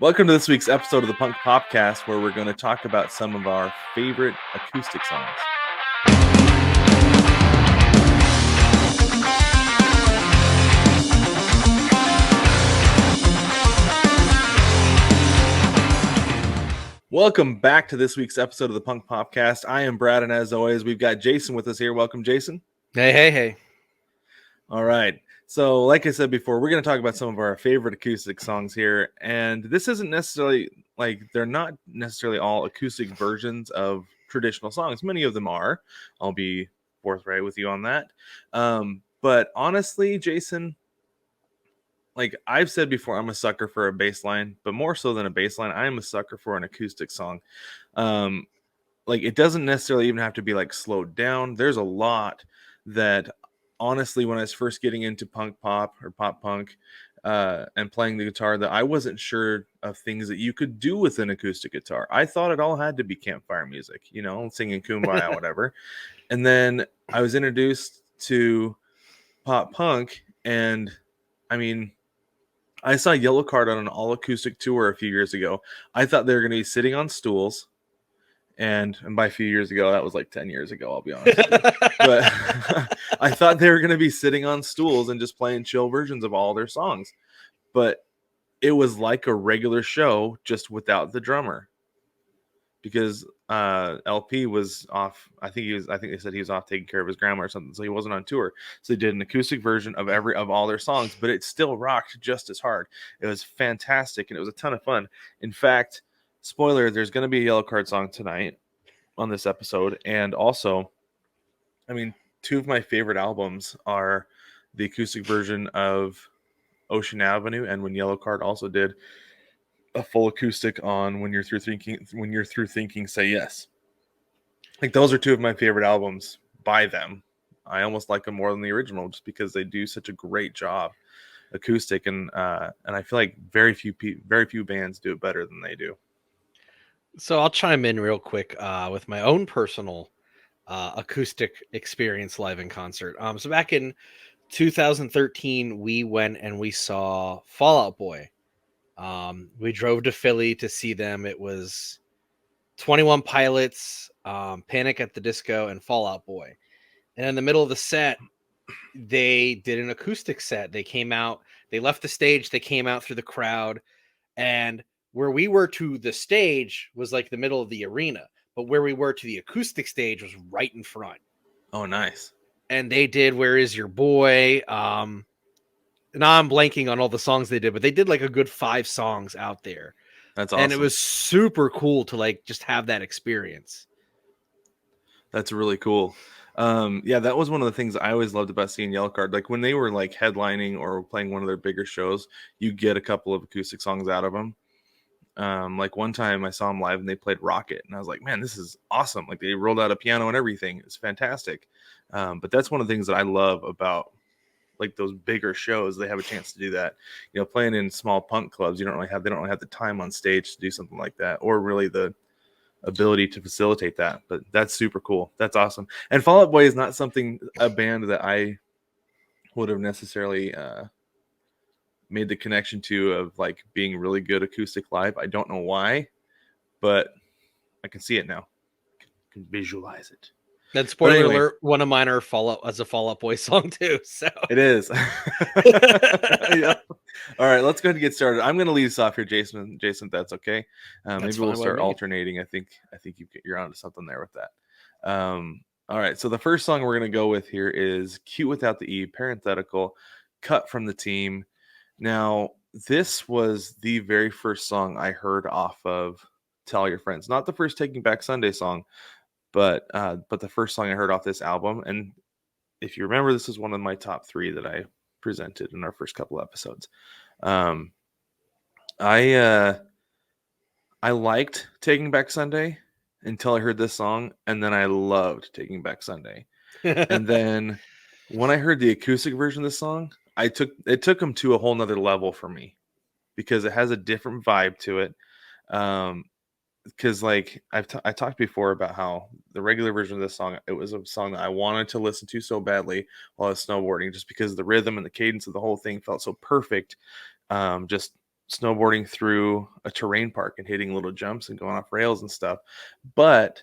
Welcome to this week's episode of the Punk Popcast, where we're going to talk about some of our favorite acoustic songs. Welcome back to this week's episode of the Punk Popcast. I am Brad, and as always, we've got Jason with us here. Welcome, Jason. Hey. All right. So, like I said before, we're going to talk about some of our favorite acoustic songs here. And this isn't necessarily, they're not necessarily all acoustic versions of traditional songs. Many of them are. I'll be forthright with you on that. But honestly, Jason, like I've said before, I'm a sucker for a bass line, but more so than a bass line, I am a sucker for an acoustic song. It doesn't necessarily even have to be like slowed down. There's a lot that honestly, when I was first getting into punk pop or pop punk and playing the guitar, that I wasn't sure of things that you could do with an acoustic guitar. I thought it all had to be campfire music, singing Kumbaya, whatever. And then I was introduced to pop punk, and I mean, I saw Yellow Card on an all acoustic tour a few years ago. I thought they were going to be sitting on stools. And by a few years ago, that was like 10 years ago, I'll be honest with you. But I thought they were going to be sitting on stools and just playing chill versions of all their songs. But it was like a regular show, just without the drummer. Because LP was off. I think they said he was off taking care of his grandma or something, so he wasn't on tour. So they did an acoustic version of all their songs, but it still rocked just as hard. It was fantastic, and it was a ton of fun. In fact, spoiler, there's going to be a Yellow Card song tonight on this episode. And also, I mean, two of my favorite albums are the acoustic version of Ocean Avenue and when Yellow Card also did a full acoustic on When You're Through Thinking, Say Yes. Like, those are two of my favorite albums by them. I almost like them more than the original just because they do such a great job acoustic, and I feel like very few bands do it better than they do. So I'll chime in real quick with my own personal acoustic experience live in concert. So back in 2013, we went and we saw Fall Out Boy. We drove to Philly to see them. It was 21 Pilots, Panic at the Disco, and Fall Out Boy. And in the middle of the set, they did an acoustic set. They came out, they left the stage, they came out through the crowd, and where we were to the stage was like the middle of the arena, but where we were to the acoustic stage was right in front. Oh, nice. And they did Where Is Your Boy? Now I'm blanking on all the songs they did, but they did like a good 5 songs out there. That's awesome. And it was super cool to like just have that experience. That's really cool. Yeah, that was one of the things I always loved about seeing Yellow Card. Like when they were like headlining or playing one of their bigger shows, you get a couple of acoustic songs out of them. Like one time I saw them live and they played Rocket, and I was like, man, this is awesome. Like they rolled out a piano and everything. It's fantastic. But that's one of the things that I love about like those bigger shows. They have a chance to do that. Playing in small punk clubs, they don't really have the time on stage to do something like that, or really the ability to facilitate that. But that's super cool. That's awesome. And Fall Out Boy is not a band that I would have necessarily made the connection to of like being really good acoustic live. I don't know why, but I can see it now. I can visualize it. Then spoiler alert, one of mine are Fall Out Boy song too. So it is. Yeah. All right, let's go ahead and get started. I'm going to lead us off here, Jason. Jason, if that's okay. Maybe we'll start alternating. I think you're onto something there with that. All right, so the first song we're going to go with here is "Cute Without the E," parenthetical, cut from the Team. Now, this was the very first song I heard off of Tell All Your Friends. Not the first Taking Back Sunday song, but the first song I heard off this album. And if you remember, this is one of my top 3 that I presented in our first couple episodes. I liked Taking Back Sunday until I heard this song, and then I loved Taking Back Sunday. And then when I heard the acoustic version of this song, it took them to a whole nother level for me, because it has a different vibe to it. Because like I talked before about how the regular version of this song, it was a song that I wanted to listen to so badly while I was snowboarding, just because the rhythm and the cadence of the whole thing felt so perfect, just snowboarding through a terrain park and hitting little jumps and going off rails and stuff. But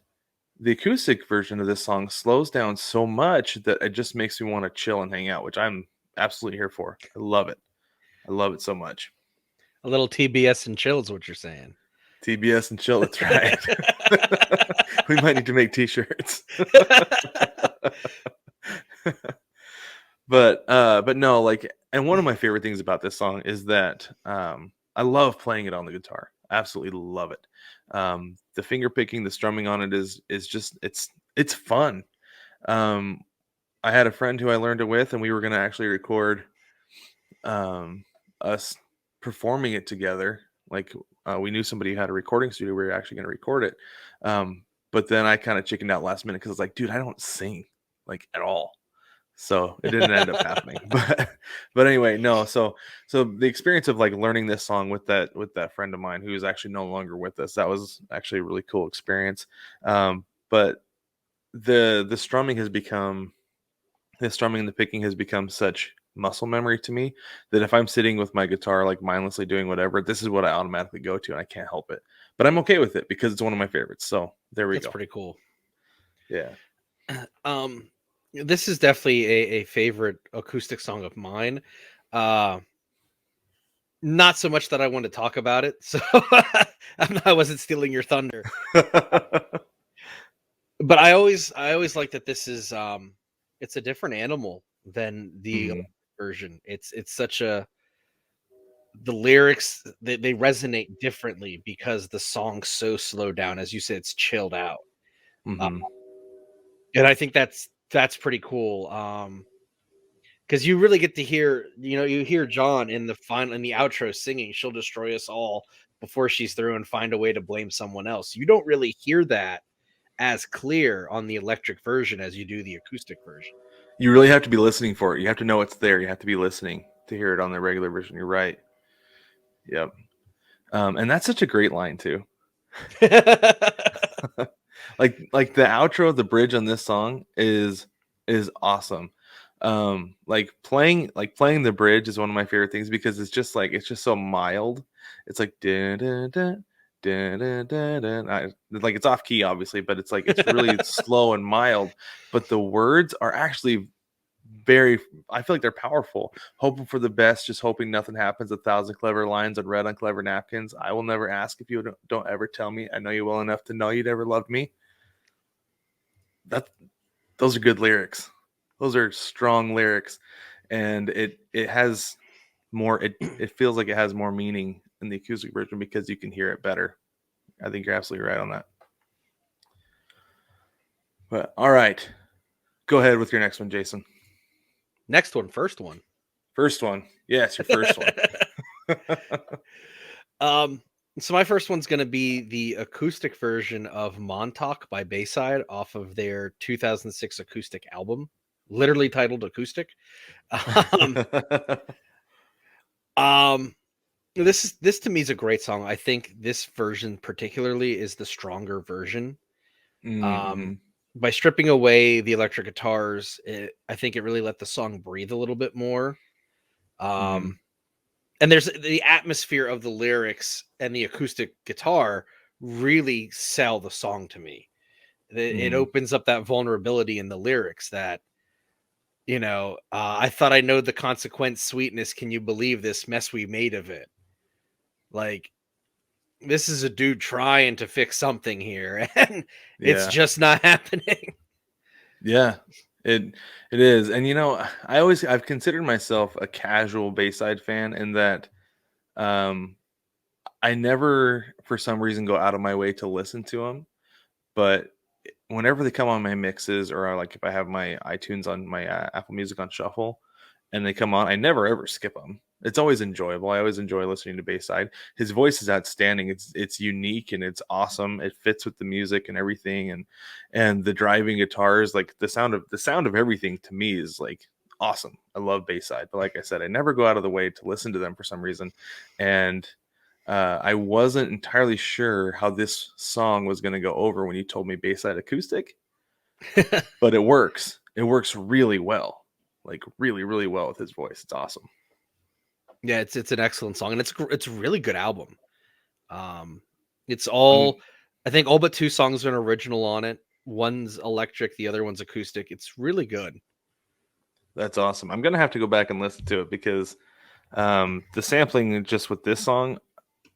the acoustic version of this song slows down so much that it just makes me want to chill and hang out, which I'm absolutely here for. I love it. I love it so much. A little TBS and chill is what you're saying. TBS and chill, that's right. We might need to make t-shirts. But no, like, and one of my favorite things about this song is that I love playing it on the guitar. Absolutely love it. The finger picking, the strumming on it is just it's fun. I had a friend who I learned it with, and we were going to actually record us performing it together. Like, we knew somebody who had a recording studio. We were actually going to record it. But then I kind of chickened out last minute because I was like, dude, I don't sing like at all. So it didn't end up happening. But anyway, no. So the experience of like learning this song with that friend of mine who is actually no longer with us, that was actually a really cool experience. But the strumming has become the strumming and the picking has become such muscle memory to me that if I'm sitting with my guitar like mindlessly doing whatever, this is what I automatically go to, and I can't help it. But I'm okay with it because it's one of my favorites. So there we go. That's pretty cool. Yeah. This is definitely a favorite acoustic song of mine. Not so much that I want to talk about it, so I wasn't stealing your thunder. But I always like that this is it's a different animal than the version. It's such a the lyrics they resonate differently because the song's so slowed down. As you said, it's chilled out. And I think that's pretty cool. Because you really get to hear, you hear John in the outro singing, "She'll destroy us all before she's through and find a way to blame someone else." You don't really hear that as clear on the electric version as you do the acoustic version. You really have to be listening for it. You have to know it's there. You have to be listening to hear it on the regular version. You're right. Yep. And that's such a great line too. like the outro, the bridge on this song is awesome. Like playing the bridge is one of my favorite things because it's just so mild. It's like da, da, da, da, da, da, da. Like it's off key obviously, but it's really slow and mild, but the words are actually I feel like they're powerful. Hoping for the best, just hoping nothing happens. 1,000 clever lines on red on clever napkins. I will never ask if you don't ever tell me. I know you well enough to know you'd ever love me. Those are good lyrics. Those are strong lyrics, and it has more. It feels like it has more meaning in the acoustic version because you can hear it better. I think you're absolutely right on that. But all right, go ahead with your next one, Jason. Next one, first one. First one. Yes, your first one. So my first one's going to be the acoustic version of Montauk by Bayside off of their 2006 acoustic album, literally titled Acoustic. This to me is a great song. I think this version particularly is the stronger version. By stripping away the electric guitars, I think it really let the song breathe a little bit more. And there's the atmosphere of the lyrics and the acoustic guitar really sell the song to me. It opens up that vulnerability in the lyrics that, I thought I know the consequence sweetness. Can you believe this mess we made of it? Like, this is a dude trying to fix something here, and it's just not happening. Yeah, it is. And I've considered myself a casual Bayside fan in that I never for some reason go out of my way to listen to them, but whenever they come on my mixes or like if I have my iTunes on my Apple Music on shuffle and they come on, I never ever skip them. It's always enjoyable. I always enjoy listening to Bayside. His voice is outstanding. It's unique and it's awesome. It fits with the music and everything, and the driving guitars, like the sound of everything to me is like awesome. I love Bayside, but like I said, I never go out of the way to listen to them for some reason, and I wasn't entirely sure how this song was going to go over when you told me Bayside Acoustic, but it works. It works really well, like really, really well with his voice. It's awesome. Yeah, it's an excellent song, and it's a really good album. Um, it's I'm all, I think all but two songs are an original on it. One's electric, the other one's acoustic. It's really good. That's awesome. I'm gonna have to go back and listen to it because the sampling just with this song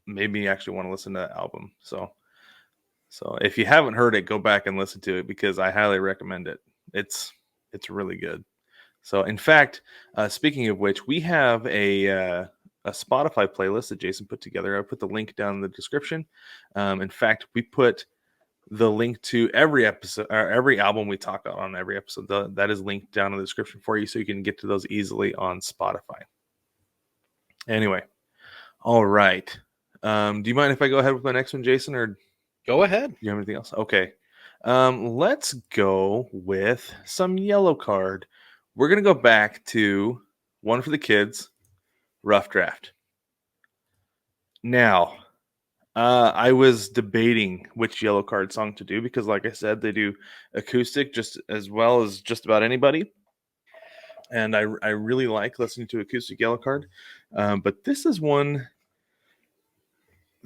made me actually want to listen to that album. So if you haven't heard it, go back and listen to it because I highly recommend it. It's really good. So in fact, speaking of which, we have a Spotify playlist that Jason put together. I put the link down in the description. In fact, we put the link to every episode or every album we talk about on every episode. That is linked down in the description for you, so you can get to those easily on Spotify. Anyway, all right. Do you mind if I go ahead with my next one, Jason, or do Go ahead. you have anything else? Okay. Let's go with some Yellow Card. We're gonna go back to One for the Kids, Rough Draft. Now, I was debating which Yellow Card song to do because, like I said, they do acoustic just as well as just about anybody, and I really like listening to acoustic Yellow Card. But this is one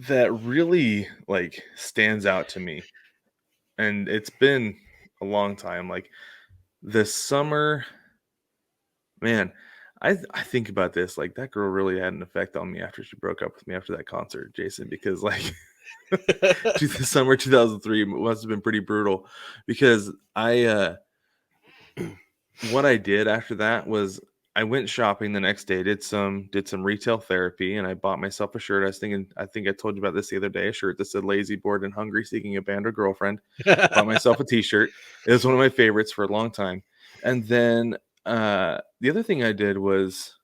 that really like stands out to me, and it's been a long time. Like this summer, man. I think about this like that girl really had an effect on me after she broke up with me after that concert, Jason, because like the summer 2003 must have been pretty brutal because what I did after that was I went shopping the next day, did some retail therapy, and I bought myself a shirt. I think I told you about this the other day, a shirt that said lazy, bored, and hungry, seeking a band or girlfriend. Bought myself a t-shirt. It was one of my favorites for a long time. And then the other thing I did was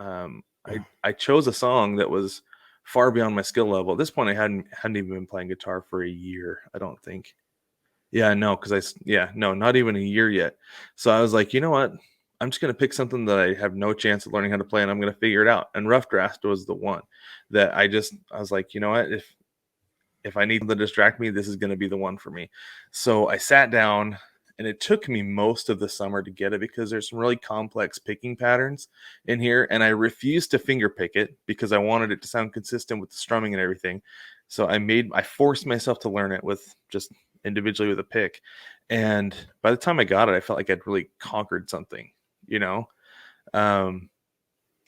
I chose a song that was far beyond my skill level. At this point, I hadn't even been playing guitar for a year, I don't think. Yeah, no, no, not even a year yet. So I was like, you know what? I'm just gonna pick something that I have no chance of learning how to play, and I'm gonna figure it out. And Rough Draft was the one that I was like, you know what? If I need to distract me, this is gonna be the one for me. So I sat down, and it took me most of the summer to get it because there's some really complex picking patterns in here, and I refused to finger pick it because I wanted it to sound consistent with the strumming and everything. So I forced myself to learn it with just individually with a pick. And by the time I got it, I felt like I'd really conquered something, you know? Um,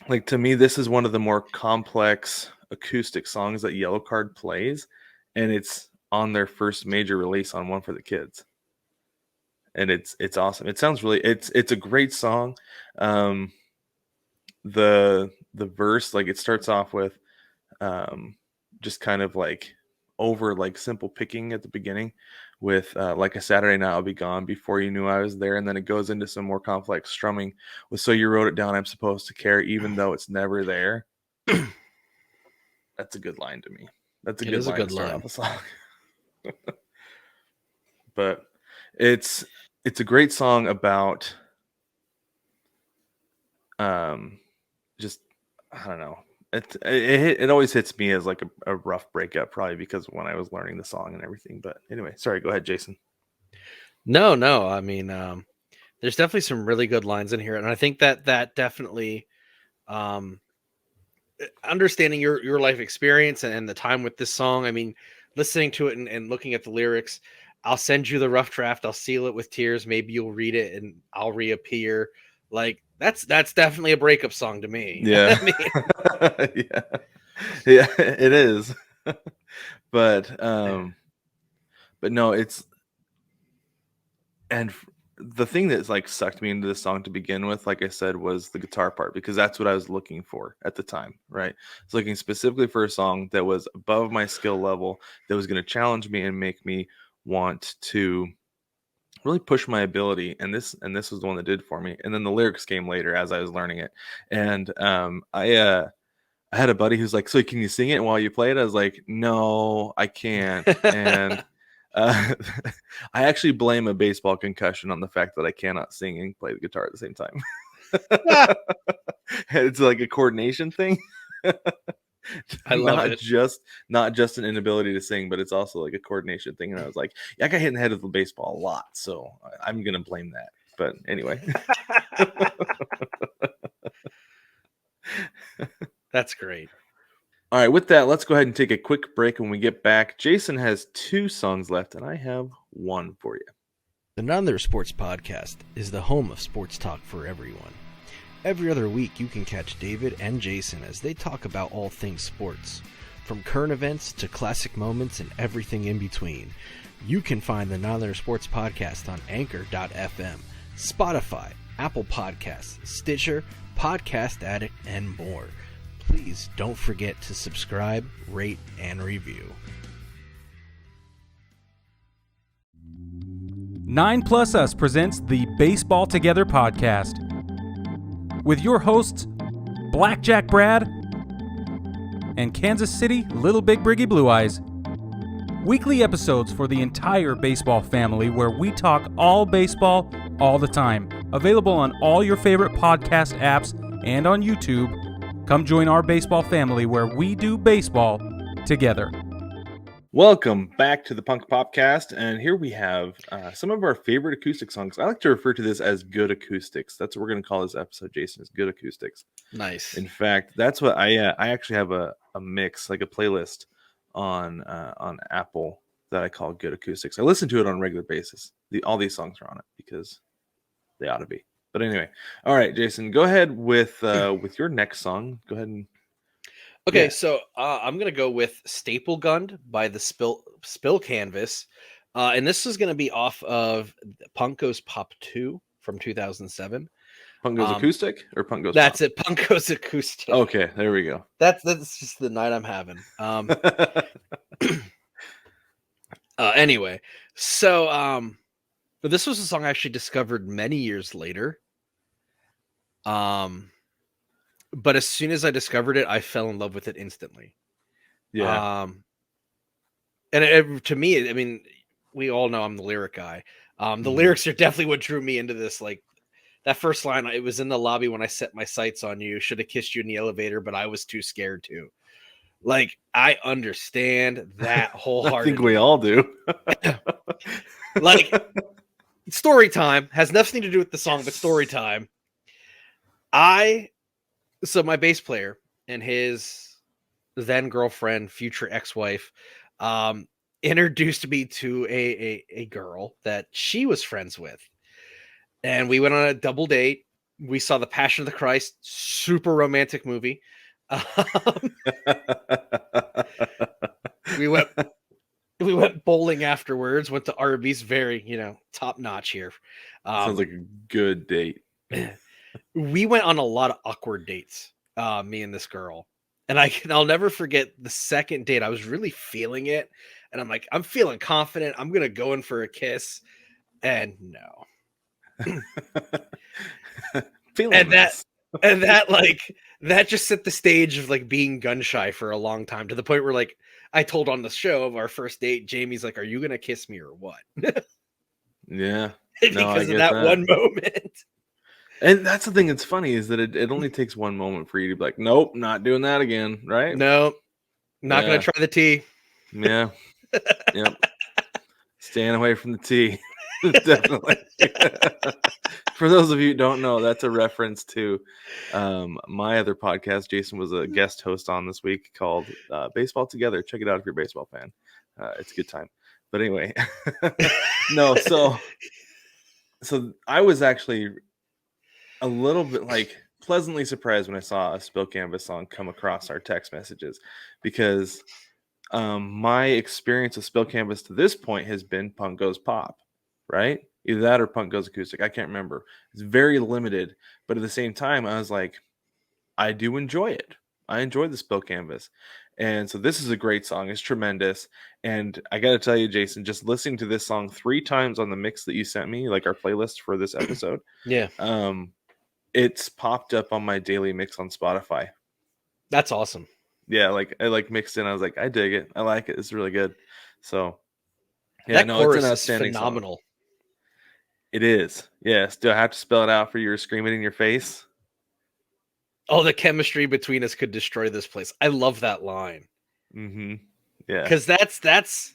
like to me, this is one of the more complex acoustic songs that Yellow Card plays, and it's on their first major release on One for the Kids. And it's awesome. It sounds really it's a great song. Um, the verse, like it starts off with just kind of like over like simple picking at the beginning with like a Saturday night I'll be gone before you knew I was there, and then it goes into some more complex strumming with so you wrote it down I'm supposed to care even though it's never there. That's a good line to me. That's a It good is a line to good start line. off a song. But it's it's a great song about um just I don't know. It always hits me as like a rough breakup, probably because when I was learning the song and everything. But anyway, sorry. Go ahead, Jason. No, no. I mean, there's definitely some really good lines in here, and I think that definitely, um, understanding your life experience and the time with this song. I mean, listening to it and looking at the lyrics. I'll send you the rough draft. I'll seal it with tears. Maybe you'll read it, and I'll reappear. Like that's definitely a breakup song to me. Yeah, I mean, yeah, yeah. It is, but but no, it's and the thing that's like sucked me into the song to begin with, like I said, was the guitar part because that's what I was looking for at the time, right? I was looking specifically for a song that was above my skill level, that was going to challenge me and make me want to really push my ability. And this was the one that did for me. And then the lyrics came later as I was learning it. And I had a buddy who's like, so can you sing it while you play it? I was like, no, I can't. And uh, I actually blame a baseball concussion on the fact that I cannot sing and play the guitar at the same time. It's like a coordination thing. I love not it. just not just an inability to sing, but it's also like a coordination thing. And I was like, yeah, I got hit in the head with the baseball a lot, so I'm gonna blame that. But anyway, That's great. All right, with that, let's go ahead and take a quick break. When we get back, Jason has 2 songs left, and I have 1 for you. The None Sports Podcast is the home of sports talk for everyone. Every other week, you can catch David and Jason as they talk about all things sports, from current events to classic moments and everything in between. You can find the None Sports Podcast on Anchor.fm, Spotify, Apple Podcasts, Stitcher, Podcast Addict, and more. Please don't forget to subscribe, rate, and review. 9+ Us presents the Baseball Together podcast with your hosts, Blackjack Brad and Kansas City Little Big Briggy Blue Eyes. Weekly episodes for the entire baseball family where we talk all baseball all the time. Available on all your favorite podcast apps and on YouTube. Come join our baseball family where we do baseball together. Welcome back to the Punk Popcast, and here we have some of our favorite acoustic songs. I like to refer to this as good acoustics. That's what we're going to call this episode, Jason, is good acoustics. Nice. In fact, that's what I actually have a mix, like a playlist on Apple that I call good acoustics. I listen to it on a regular basis. All these songs are on it because they ought to be. But anyway, all right, Jason, go ahead with your next song. Go ahead and Okay, yeah. so I'm gonna go with "Staple Gunned" by the Spill Canvas, and this is gonna be off of Punk Goes Pop 2 from 2007. Punk Goes Acoustic or Punk Goes That's Pop? it, Punk Goes Acoustic. Okay, there we go. That's just the night I'm having. Anyway, so this was a song I actually discovered many years later. But as soon as I discovered it, I fell in love with it instantly. Yeah. And to me, I mean, we all know I'm the lyric guy. The lyrics are definitely what drew me into this. Like that first line, it was in the lobby when I set my sights on you. Should have kissed you in the elevator, but I was too scared to. Like, I understand that wholeheartedly. I think we all do. Like, story time has nothing to do with the song, but story time. So my bass player and his then girlfriend, future ex-wife, introduced me to a girl that she was friends with. And we went on a double date. We saw The Passion of the Christ, super romantic movie. We went bowling afterwards, went to Arby's, very, top notch here. Sounds like a good date. We went on a lot of awkward dates, me and this girl. And I'll never forget the second date. I was really feeling it. And I'm like, I'm feeling confident. I'm going to go in for a kiss. And no. That just set the stage of like being gun shy for a long time, to the point where like I told on the show of our first date, Jamie's like, are you going to kiss me or what? Yeah. Because of that one moment. And that's the thing that's funny is that it only takes one moment for you to be like, nope, not doing that again, right? Nope. Not going to try the tea. Yeah. Yep. Staying away from the tea. Definitely. For those of you who don't know, that's a reference to my other podcast. Jason was a guest host on this week called Baseball Together. Check it out if you're a baseball fan. It's a good time. But anyway, no, so I was actually a little bit like pleasantly surprised when I saw a Spill Canvas song come across our text messages, because my experience with Spill Canvas to this point has been Punk Goes Pop, right? Either that or Punk Goes Acoustic. I can't remember. It's very limited, but at the same time, I was like, I do enjoy it. I enjoy the Spill Canvas. And so this is a great song. It's tremendous. And I got to tell you, Jason, just listening to this song 3 times on the mix that you sent me, like our playlist for this episode. Yeah. It's popped up on my daily mix on Spotify. That's awesome. Yeah, like I mixed in. I was like, I dig it. I like it. It's really good. So yeah, that chorus it's an outstanding is phenomenal. Song. It is. Yes. Do I have to spell it out for you screaming in your face? Oh, the chemistry between us could destroy this place. I love that line. Mm-hmm. Yeah. Because that's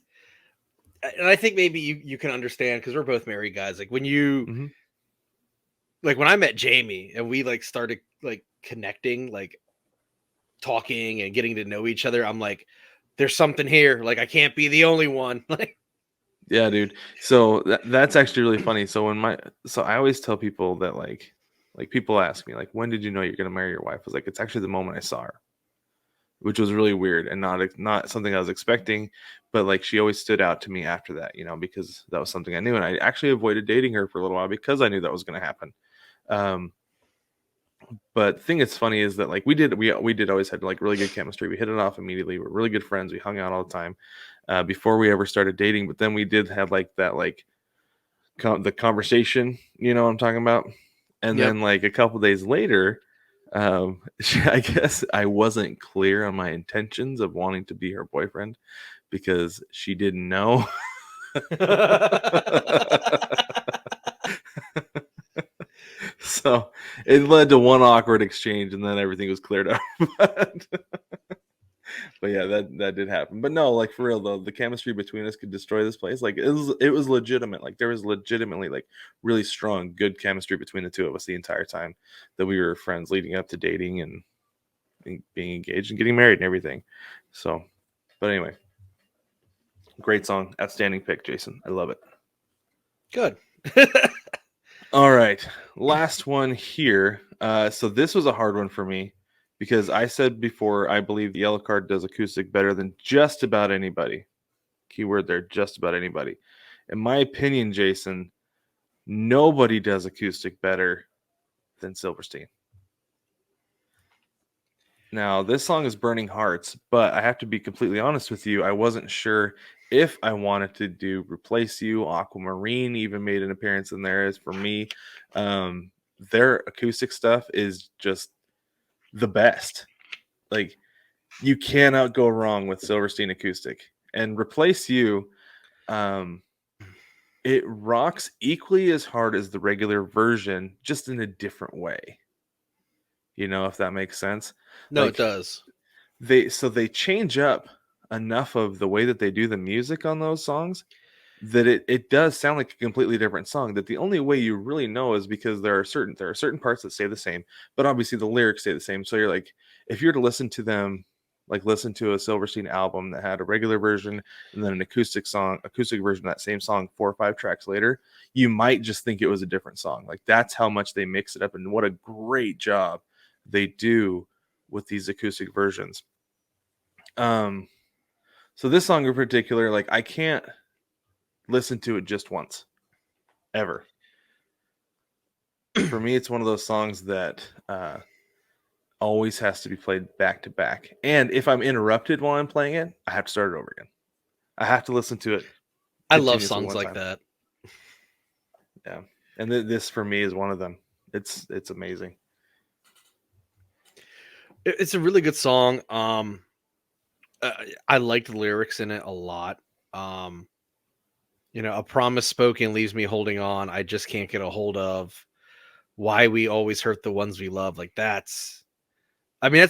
and I think maybe you can understand, because we're both married guys. Like when you like when I met Jamie and we like started like connecting, like talking and getting to know each other, I'm like, there's something here. Like, I can't be the only one. Like, Yeah, dude. So that's actually really funny. So I always tell people that like people ask me like, when did you know you're gonna marry your wife? I was like, it's actually the moment I saw her, which was really weird and not something I was expecting. But like she always stood out to me after that, because that was something I knew, and I actually avoided dating her for a little while because I knew that was gonna happen. But the thing that's funny is that like we did always had like really good chemistry. We hit it off immediately. We're really good friends. We hung out all the time before we ever started dating. But then we did have like that like the conversation, you know what I'm talking about? And Yep. then like a couple days later, I guess I wasn't clear on my intentions of wanting to be her boyfriend because she didn't know. So it led to one awkward exchange and then everything was cleared up. But yeah, that did happen. But no, like for real though, the chemistry between us could destroy this place. Like it was legitimate. Like there was legitimately like really strong, good chemistry between the two of us the entire time that we were friends, leading up to dating and being engaged and getting married and everything. So, but anyway, great song, outstanding pick, Jason. I love it. Good. All right, last one here. So this was a hard one for me because I said before I believe the Yellow Card does acoustic better than just about anybody. Keyword there, just about anybody. In my opinion, Jason, nobody does acoustic better than Silverstein. Now, this song is Burning Hearts, but I have to be completely honest with you. I wasn't sure if I wanted to do Replace You. Aquamarine even made an appearance in there. As for me, their acoustic stuff is just the best. Like, you cannot go wrong with Silverstein acoustic. And Replace You, it rocks equally as hard as the regular version, just in a different way. If that makes sense. No, it does. They change up enough of the way that they do the music on those songs that it does sound like a completely different song. That the only way you really know is because there are certain parts that stay the same, but obviously the lyrics stay the same. So you're like, if you're to listen to them, like listen to a Silverstein album that had a regular version and then an acoustic version of that same song 4 or 5 tracks later, you might just think it was a different song. Like that's how much they mix it up, and what a great job they do with these acoustic versions. So this song in particular, like I can't listen to it just once, ever. For me, it's one of those songs that always has to be played back to back. And if I'm interrupted while I'm playing it, I have to start it over again. I have to listen to it. I love songs like that. Yeah, and this for me is one of them. It's amazing. It's a really good song. I liked the lyrics in it a lot. A promise spoken leaves me holding on. I just can't get a hold of. Why we always hurt the ones we love. Like that's a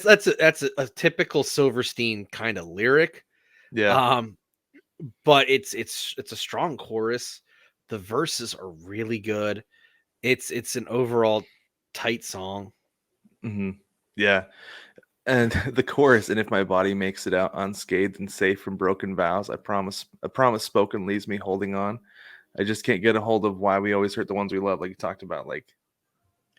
typical Silverstein kind of lyric. Yeah. But it's a strong chorus. The verses are really good. It's an overall tight song. Mm-hmm. Yeah. And the chorus, and if my body makes it out unscathed and safe from broken vows, a promise spoken leaves me holding on. I just can't get a hold of why we always hurt the ones we love, like you talked about. Like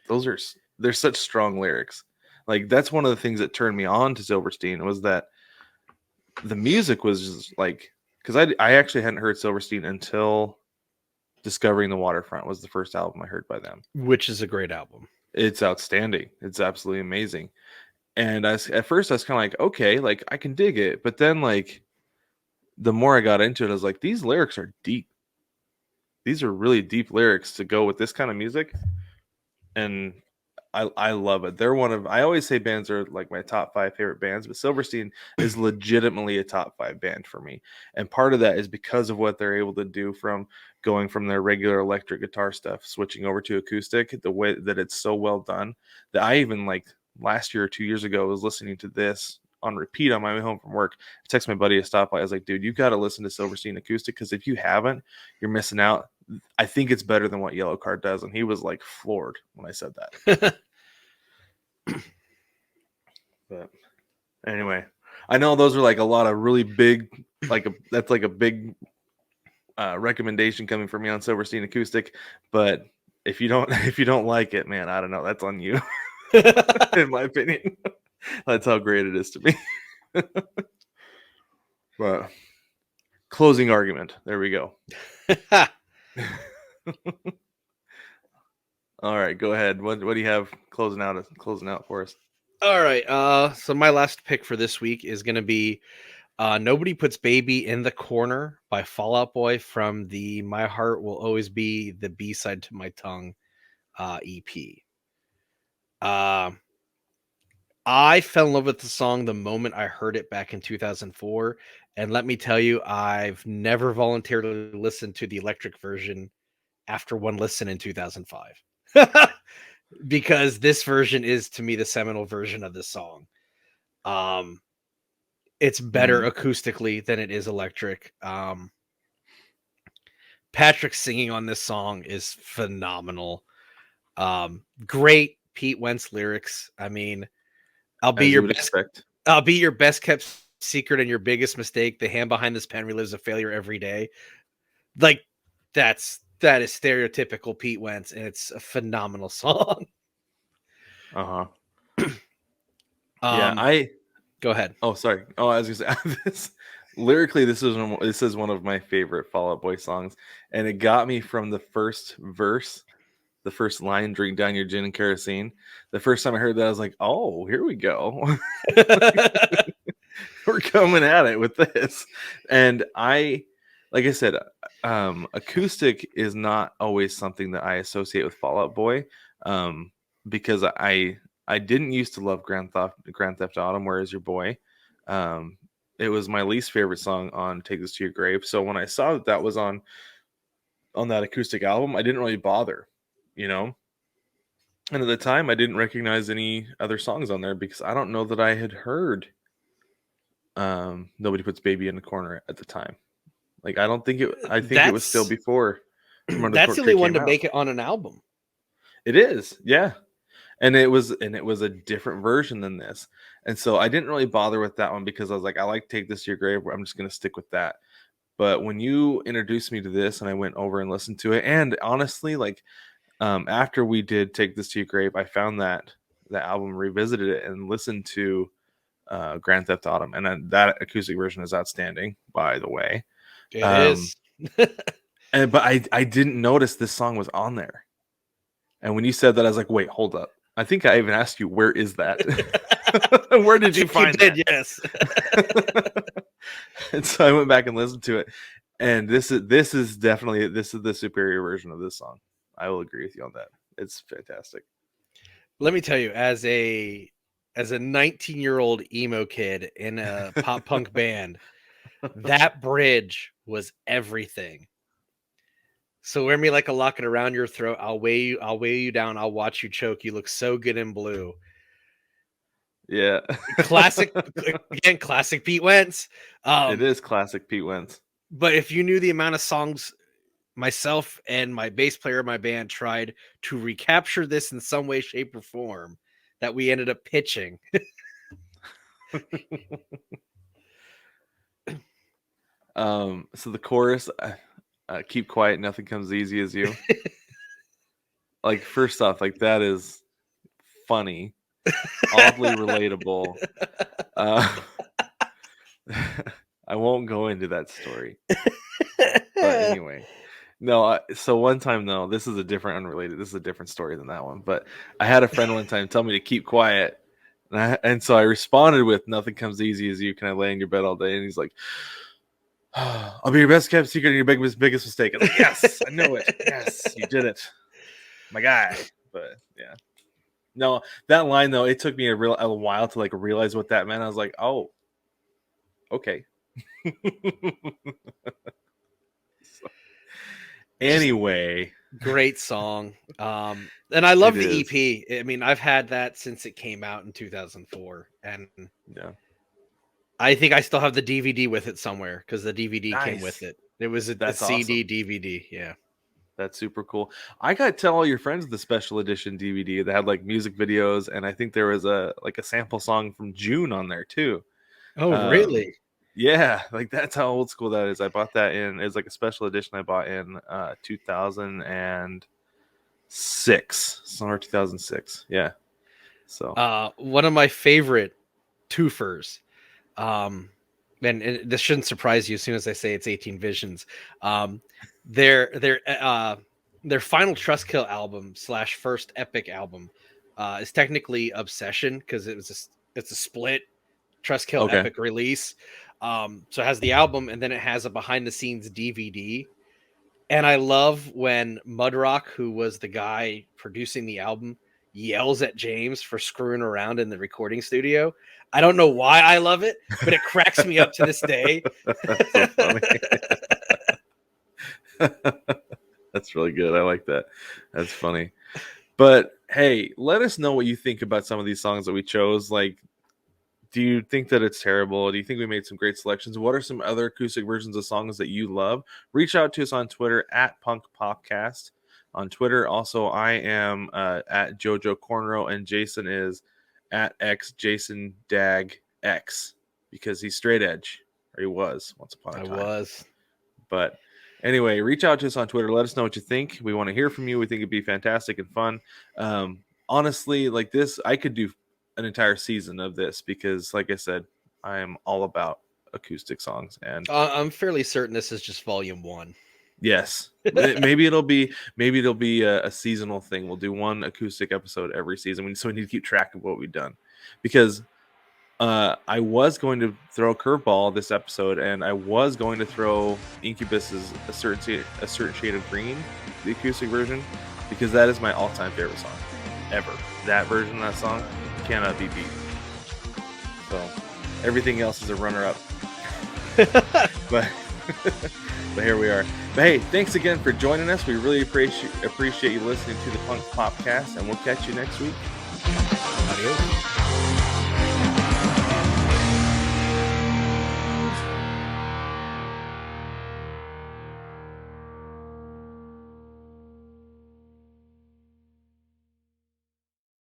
they're such strong lyrics. Like that's one of the things that turned me on to Silverstein was that the music was just like, because I actually hadn't heard Silverstein until Discovering the Waterfront was the first album I heard by them, which is a great album. It's outstanding. It's absolutely amazing. And at first I was kind of like, okay, like I can dig it. But then like the more I got into it, I was like, these lyrics are deep. These are really deep lyrics to go with this kind of music. And I love it. They're I always say bands are like my top 5 favorite bands, but Silverstein is legitimately a top 5 band for me. And part of that is because of what they're able to do from going from their regular electric guitar stuff, switching over to acoustic, the way that it's so well done that I even like last year or 2 years ago was listening to this on repeat on my way home from work. I text my buddy a stoplight. I was like, dude, you got to listen to Silverstein acoustic, because if you haven't, you're missing out. I think it's better than what Yellow Card does. And he was like floored when I said that. But Anyway, I know those are like a lot of really big, that's like a big recommendation coming from me on Silverstein Acoustic, but if you don't like it, man, I don't know. That's on you, in my opinion. That's how great it is to me. But closing argument. There we go. All right, go ahead. What do you have closing out for us? All right. So my last pick for this week is going to be Nobody Puts Baby in the Corner by Fall Out Boy from the My Heart Will Always Be the B-Side to My Tongue EP. I fell in love with the song the moment I heard it back in 2004. And let me tell you, I've never voluntarily listened to the electric version after one listen in 2005. Because this version is, to me, the seminal version of this song. It's better acoustically than it is electric. Patrick singing on this song is phenomenal. Great Pete Wentz lyrics. I mean, I'll be your best kept secret and your biggest mistake. The hand behind this pen relives a failure every day. Like that is stereotypical Pete Wentz, and it's a phenomenal song. Yeah, go ahead. Oh, sorry. Oh, I was gonna say this. Lyrically, this is one of my favorite Fall Out Boy songs, and it got me from the first verse, the first line, "Drink down your gin and kerosene." The first time I heard that, I was like, "Oh, here we go. We're coming at it with this." And like I said, acoustic is not always something that I associate with Fall Out Boy, because I didn't used to love Grand Theft Auto, Where Is Your Boy? It was my least favorite song on Take This to Your Grave. So when I saw that was on that acoustic album, I didn't really bother, And at the time, I didn't recognize any other songs on there because I don't know that I had heard Nobody Puts Baby in the Corner at the time. Like, I think it was still before. That's the only one to make it on an album. It is, yeah. And it was a different version than this. And so I didn't really bother with that one because I was like, I like Take This to Your Grave. I'm just going to stick with that. But when you introduced me to this and I went over and listened to it, and honestly, like after we did Take This to Your Grave, I found that album, revisited it, and listened to Grand Theft Autumn. And that acoustic version is outstanding, by the way. It is. But I didn't notice this song was on there. And when you said that, I was like, wait, hold up. I think I even asked you, where is that? Where did you find that? Yes. And so I went back and listened to it. And this is definitely the superior version of this song. I will agree with you on that. It's fantastic. Let me tell you, as a 19-year-old emo kid in a pop punk band, that bridge was everything. So wear me like a locket around your throat. I'll weigh you down. I'll watch you choke. You look so good in blue. Yeah. Classic Pete Wentz. It is classic Pete Wentz. But if you knew the amount of songs myself and my bass player in my band tried to recapture this in some way, shape, or form, that we ended up pitching. So the chorus, keep quiet, nothing comes easy as you. Like, first off, like, that is funny, oddly relatable. I won't go into that story. But anyway, no. So one time, though, this is a different story than that one. But I had a friend one time tell me to keep quiet, and so I responded with, "Nothing comes easy as you. Can I lay in your bed all day?" And he's like, "I'll be your best kept secret and your biggest mistake." I'm like, "Yes, I know it. Yes, you did it, my guy." But yeah, no, that line though, it took me a while to like realize what that meant. I was like, "Oh, okay." So, anyway, great song. And I love the EP. I mean, I've had that since it came out in 2004, and yeah. I think I still have the DVD with it somewhere because the DVD came with it. It was a CD awesome. DVD. Yeah, That's super cool. I got to tell all your friends the special edition DVD that had like music videos, and I think there was a sample song from June on there too. Oh, Um, really? Yeah, like that's how old school that is. I bought that in. It was like a special edition I bought in 2006, summer 2006. Yeah. So One of my favorite twofers, and this shouldn't surprise you as soon as I say it's 18 Visions. Their final Trust Kill album / first Epic album is technically Obsession because it's a split Trust Kill Epic release. So it has the album and then it has a behind the scenes DVD. And I love when Mudrock, who was the guy producing the album, yells at James for screwing around in the recording studio. I don't know why I love it, but it cracks me up to this day. That's so funny. That's really good. I like that. That's funny. But hey, let us know what you think about some of these songs that we chose. Like, do you think that it's terrible? Do you think we made some great selections? What are some other acoustic versions of songs that you love? Reach out to us on Twitter at Punk Popcast. On Twitter, also, I am at Jojo Cornrow, and Jason is at XJasonDagX because he's straight edge, or he was once upon a time. I was. But anyway, reach out to us on Twitter. Let us know what you think. We want to hear from you. We think it'd be fantastic and fun. Honestly, like this, I could do an entire season of this because, like I said, I am all about acoustic songs. And I'm fairly certain this is just volume 1. Yes, maybe it'll be a seasonal thing. We'll do one acoustic episode every season, so we need to keep track of what we've done. Because I was going to throw a curveball this episode, and I was going to throw Incubus's a certain shade of green, the acoustic version, because that is my all-time favorite song ever. That version of that song cannot be beat. So everything else is a runner-up. but here we are. But hey, thanks again for joining us. We really appreciate you listening to the Punk Popcast, and we'll catch you next week. Adios.